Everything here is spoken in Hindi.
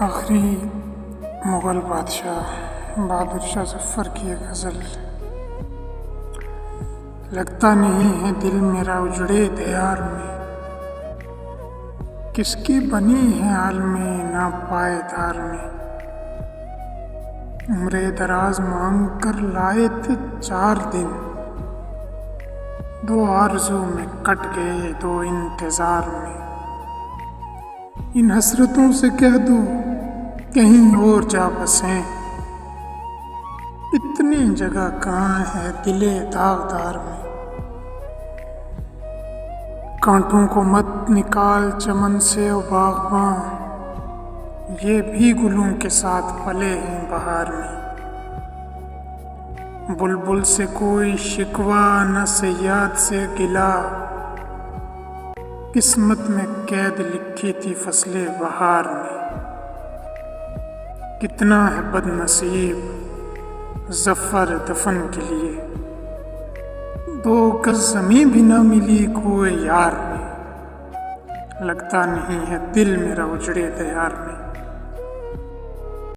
आखिरी मुग़ल बादशाह बहादुर शाह ज़फ़र की एक गज़ल। लगता नहीं है दिल मेरा उजड़े दयार में, किसकी बनी है आलमें ना पायदार में। उम्रे दराज मांग कर लाए थे 4 दिन, 2 आरज़ू में कट गए 2 इंतज़ार में। इन हसरतों से कह दो कहीं और जा बसें, इतनी जगह कहाँ है दिले दागदार में। कांटों को मत निकाल चमन से ओ बाग़बां, ये भी गुलों के साथ पले हैं बहार में। बुलबुल से कोई शिकवा न सयाद से गिला, किस्मत में कैद लिखी थी फसले बहार में। कितना है बदनसीब ज़फ़र दफन के लिए, 2 गज़ ज़मीं भी न मिली कोई यार में। लगता नहीं है दिल मेरा उजड़े दयार में।